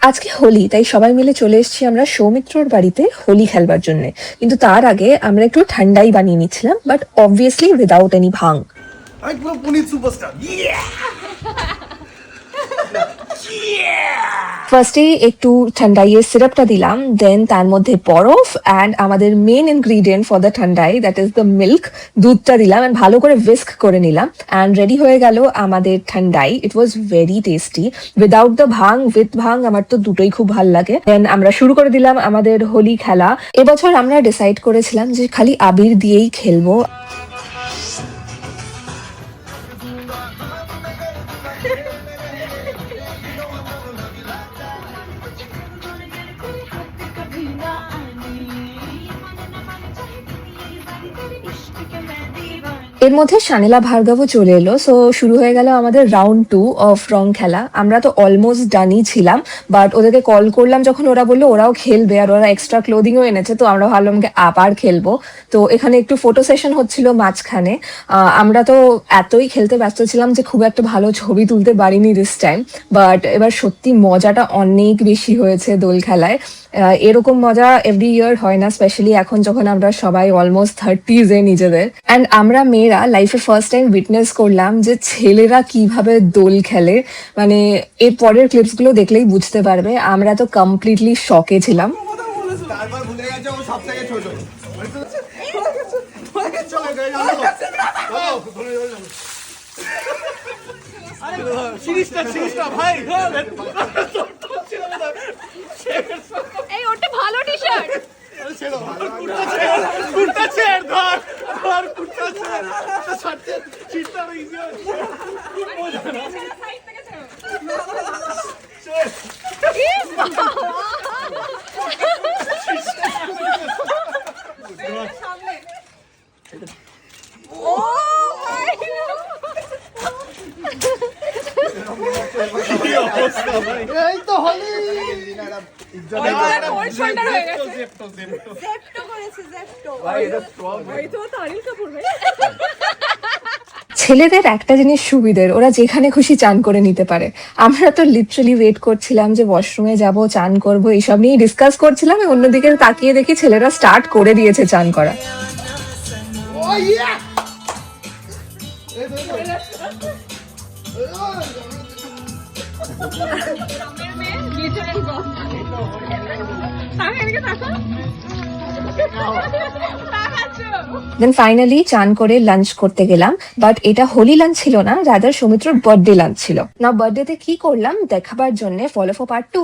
আজকে হোলি, তাই সবাই মিলে চলে এসেছি আমরা সৌমিত্রর বাড়িতে হোলি খেলবার জন্য। কিন্তু তার আগে আমরা একটু ঠান্ডাই বানিয়ে নিচ্ছিলাম, বাট অবভিয়াসলি উইদাউট এনি ভাং। আমি পুরো পুনিত সুপারস্টার। ফার্স্টে একটু ঠান্ডাইয়ের সিরাপটা দিলাম, দেন তার মধ্যে বরফ অ্যান্ড আমাদের main ingredient for the thandai, that is the milk, দুধটা দিলাম অ্যান্ড ভালো করে উইস্ক করে নিলাম অ্যান্ড রেডি হয়ে গেল আমাদের thandai. It was very tasty, without the bhang, with bhang আমার তো দুটোই খুব ভালো লাগে। দেন আমরা শুরু করে দিলাম আমাদের হোলি খেলা। এবছর আমরা ডিসাইড করেছিলাম যে খালি আবির দিয়েই খেলবো। এর মধ্যে শানিলা ভার্গবও চলে এলো, সো শুরু হয়ে গেল আমাদের রাউন্ড 2 অফ রং খেলা। আমরা তো অলমোস্ট ডানই ছিলাম, বাট ওদেরকে কল করলাম যখন ওরা বললো ওরাও খেলবে আর ওরা এক্সট্রা ক্লোদিংও এনেছে, তো আমরা ভাবলাম আবার খেলবো। তো এখানে একটু ফটো সেশন হচ্ছিল মাঝখানে। আমরা তো এতই খেলতে ব্যস্ত ছিলাম যে খুব একটা ভালো ছবি তুলতে পারিনি দিস টাইম, বাট এবার সত্যি মজাটা অনেক বেশি হয়েছে দোল খেলায়। এরকম মজা এভরি ইয়ার হয় না, স্পেশালি এখন যখন আমরা সবাই অলমোস্ট 30s নিজেদের। অ্যান্ড আমরা মেয়েরা লাইফে ফার্স্ট টাইম উইটনেস করলাম যে ছেলেরা কিভাবে দোল খেলে। মানে এর পরের ক্লিপস গুলো দেখলেই বুঝতে পারবে। আমরা তো কমপ্লিটলি শকে ছিলাম। ভাই এই ওটা ভালো টি-শার্ট। কুর্তা ছেড় ধর ধর কুর্তা ছেড় ছাড়তে চিটটা ইজি হয়। মজা না সাইড থেকে ছেড়ো। ইস বাবা সামনে। ও মাই এই তো হলি ছেলেদের একটা জিনিস সুবিধের, ওরা যেখানে খুশি চান করে নিতে পারে। আমরা তো লিটারালি ওয়েট করছিলাম যে ওয়াশরুমে যাব, চান করবো, এইসব নিয়ে ডিসকাস করছিলাম। অন্যদিকে তাকিয়ে দেখি ছেলেরা স্টার্ট করে দিয়েছে চান করা। দেন ফাইনালি চান করে লাঞ্চ করতে গেলাম, বাট এটা হোলি লাঞ্চ ছিল না, রাদার সৌমিত্রর বার্থডে লাঞ্চ ছিল। না বার্থডেতে কি করলাম দেখাবার জন্য ফলো ফর পার্ট 2।